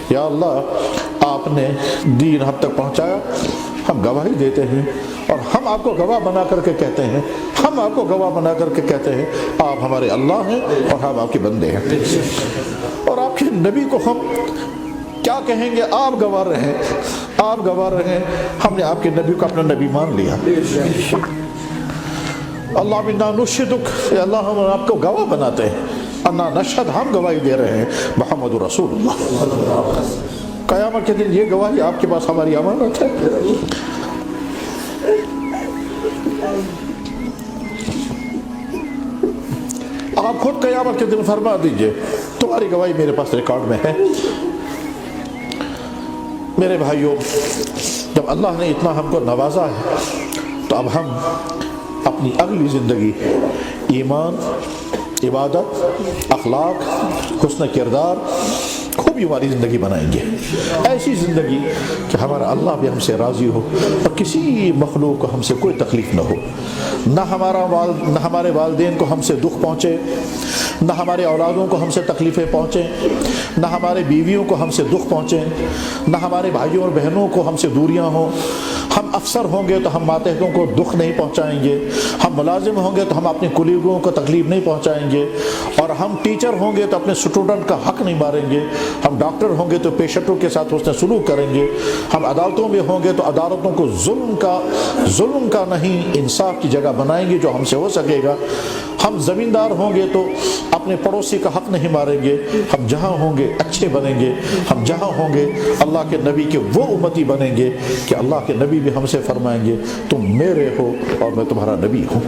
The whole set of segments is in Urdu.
یا اللہ آپ نے دین ہم تک پہنچایا، ہم گواہی دیتے ہیں اور ہم آپ کو گواہ بنا کر کے کہتے ہیں، ہم آپ کو گواہ بنا کر کے کہتے ہیں آپ ہمارے اللہ ہیں اور ہم آپ کے بندے ہیں۔ اور آپ کے نبی کو ہم کیا کہیں گے؟ آپ گواہ رہیں، آپ گواہ رہیں، ہم نے آپ کے نبی کو اپنا نبی مان لیا۔ اللہ بنا نشہدک، اے اللہ ہم آپ کو گواہ بناتے ہیں، انا نشہد، ہم گواہی دے رہے ہیں محمد رسول اللہ۔ قیامت کے دن یہ گواہی آپ کے پاس ہماری امانت ہے۔ آپ خود قیامت کے دن فرما دیجئے تمہاری گواہی میرے پاس ریکارڈ میں ہے۔ میرے بھائیوں، جب اللہ نے اتنا ہم کو نوازا ہے تو اب ہم اپنی اگلی زندگی ایمان، عبادت، اخلاق، حسن کردار، خوبی والی زندگی بنائیں گے، ایسی زندگی کہ ہمارا اللہ بھی ہم سے راضی ہو اور کسی مخلوق کو ہم سے کوئی تکلیف نہ ہو، نہ ہمارے والدین کو ہم سے دکھ پہنچے، نہ ہمارے اولادوں کو ہم سے تکلیفیں پہنچیں، نہ ہمارے بیویوں کو ہم سے دکھ پہنچیں، نہ ہمارے بھائیوں اور بہنوں کو ہم سے دوریاں ہوں۔ ہم افسر ہوں گے تو ہم ماتحتوں کو دکھ نہیں پہنچائیں گے، ہم ملازم ہوں گے تو ہم اپنے کولیگوں کو تکلیف نہیں پہنچائیں گے، اور ہم ٹیچر ہوں گے تو اپنے اسٹوڈنٹ کا حق نہیں ماریں گے، ہم ڈاکٹر ہوں گے تو پیشنٹوں کے ساتھ حسن سلوک کریں گے، ہم عدالتوں میں ہوں گے تو عدالتوں کو ظلم کا نہیں انصاف کی جگہ بنائیں گے جو ہم سے ہو سکے گا، ہم زمیندار ہوں گے تو اپنے پڑوسی کا حق نہیں ماریں گے، ہم جہاں ہوں گے اچھے بنیں گے، ہم جہاں ہوں گے اللہ کے نبی کے وہ امتی بنیں گے کہ اللہ کے نبی بھی ہم سے فرمائیں گے تم میرے ہو اور میں تمہارا نبی ہوں۔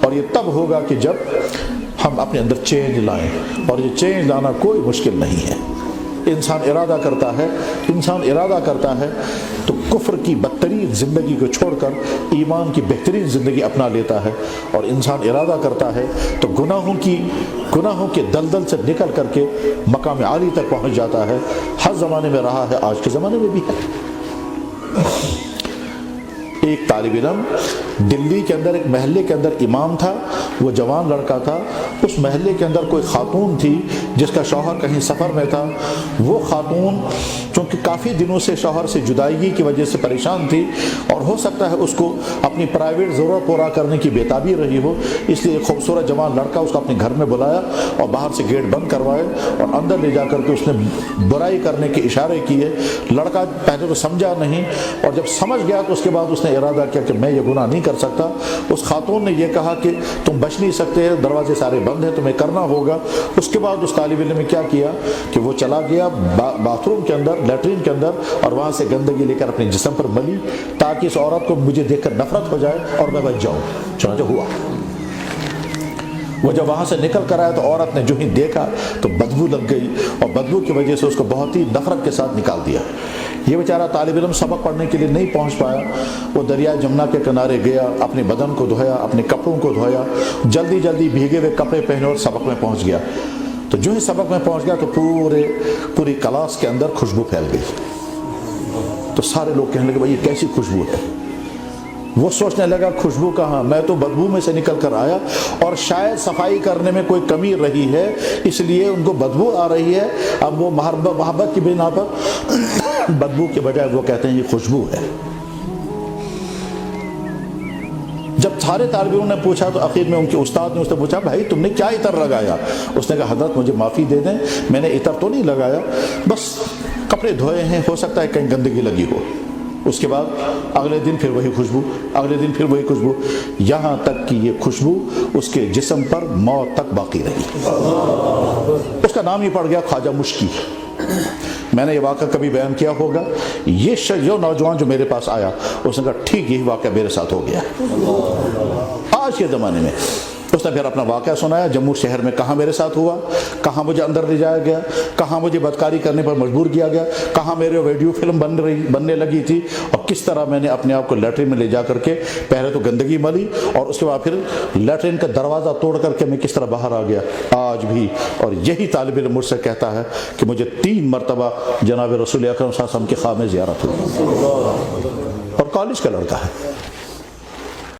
اور یہ تب ہوگا کہ جب ہم اپنے اندر چینج لائیں، اور یہ چینج لانا کوئی مشکل نہیں ہے۔ انسان ارادہ کرتا ہے تو کفر کی بدترین زندگی کو چھوڑ کر ایمان کی بہترین زندگی اپنا لیتا ہے، اور انسان ارادہ کرتا ہے تو گناہوں کے دلدل سے نکل کر کے مقام عالی تک پہنچ جاتا ہے۔ ہر زمانے میں رہا ہے، آج کے زمانے میں بھی ہے۔ ایک طالب علم دلی کے اندر ایک محلے کے اندر امام تھا، وہ جوان لڑکا تھا، اس محلے کے اندر کوئی خاتون تھی جس کا شوہر کہیں سفر میں تھا، وہ خاتون چونکہ کافی دنوں سے شوہر سے جدائیگی کی وجہ سے پریشان تھی، اور ہو سکتا ہے اس کو اپنی پرائیویٹ ضرورت پورا کرنے کی بےتابی رہی ہو، اس لیے ایک خوبصورت جوان لڑکا اس کو اپنے گھر میں بلایا اور باہر سے گیٹ بند کروائے اور اندر لے جا کر کے اس نے برائی کرنے کے اشارے کیے۔ لڑکا پہلے تو سمجھا نہیں، اور جب سمجھ گیا تو اس کے بعد اس نے ارادہ کیا کہ میں یہ گناہ نہیں کر سکتا۔ اس خاتون نے یہ کہا کہ تم بچ نہیں سکتے، دروازے سارے بند ہیں، تمہیں کرنا ہوگا۔ اس کے بعد اس طالب علم نے کیا کیا کہ وہ چلا گیا باتھ روم کے اندر، لیٹرین کے اندر، اور وہاں سے گندگی لے کر اپنے جسم پر ملی تاکہ اس عورت کو مجھے دیکھ کر نفرت ہو جائے اور میں بچ جاؤں۔ چنانچہ ہوا۔ وہ جب وہاں سے نکل کر آیا تو عورت نے جو ہی دیکھا تو بدبو لگ گئی، اور بدبو کی وجہ سے اس کو بہت ہی نفرت کے ساتھ نکال دیا۔ یہ بیچارہ طالب علم سبق پڑھنے کے لیے نہیں پہنچ پایا، وہ دریائے جمنا کے کنارے گیا، اپنے بدن کو دھویا، اپنے کپڑوں کو دھویا، جلدی بھیگے ہوئے کپڑے پہنے اور سبق میں پہنچ گیا۔ تو جو ہی سبق میں پہنچ گیا تو پوری کلاس کے اندر خوشبو پھیل گئی۔ تو سارے لوگ کہنے لگے بھائی یہ کیسی خوشبو ہے؟ وہ سوچنے لگا خوشبو کہاں، میں تو بدبو میں سے نکل کر آیا، اور شاید صفائی کرنے میں کوئی کمی رہی ہے اس لیے ان کو بدبو آ رہی ہے۔ اب وہ محبت کی بنا پر بدبو کے بجائے وہ کہتے ہیں یہ خوشبو ہے۔ جب سارے طالب علموں نے پوچھا تو آخر میں ان کے استاد نے اس سے پوچھا بھائی تم نے کیا عطر لگایا؟ اس نے کہا حضرت مجھے معافی دے دیں، میں نے عطر تو نہیں لگایا، بس کپڑے دھوئے ہیں، ہو سکتا ہے کہیں گندگی لگی ہو۔ اس کے بعد اگلے دن پھر وہی خوشبو، اگلے دن پھر وہی خوشبو، یہاں تک کہ یہ خوشبو اس کے جسم پر موت تک باقی رہی۔ اس کا نام ہی پڑ گیا خواجہ مشکی۔ میں نے یہ واقعہ کبھی بیان کیا ہوگا، یہ جو نوجوان جو میرے پاس آیا اس نے کہا ٹھیک یہی واقعہ میرے ساتھ ہو گیا آج کے زمانے میں۔ اس نے پھر اپنا واقعہ سنایا، جموں شہر میں کہاں میرے ساتھ ہوا، کہاں مجھے اندر لے جایا گیا، کہاں مجھے بدکاری کرنے پر مجبور کیا گیا، کہاں میرے ویڈیو فلم بننے لگی تھی، اور کس طرح میں نے اپنے آپ کو لیٹرین میں لے جا کر کے پہلے تو گندگی ملی اور اس کے بعد پھر لیٹرین کا دروازہ توڑ کر کے میں کس طرح باہر آ گیا آج بھی۔ اور یہی طالب علم مجھ سے کہتا ہے کہ مجھے 3 مرتبہ جناب رسول اکرم صلی اللہ علیہ وسلم کی خواہ میں زیارت ہوئی، اور کالج کا لڑکا ہے۔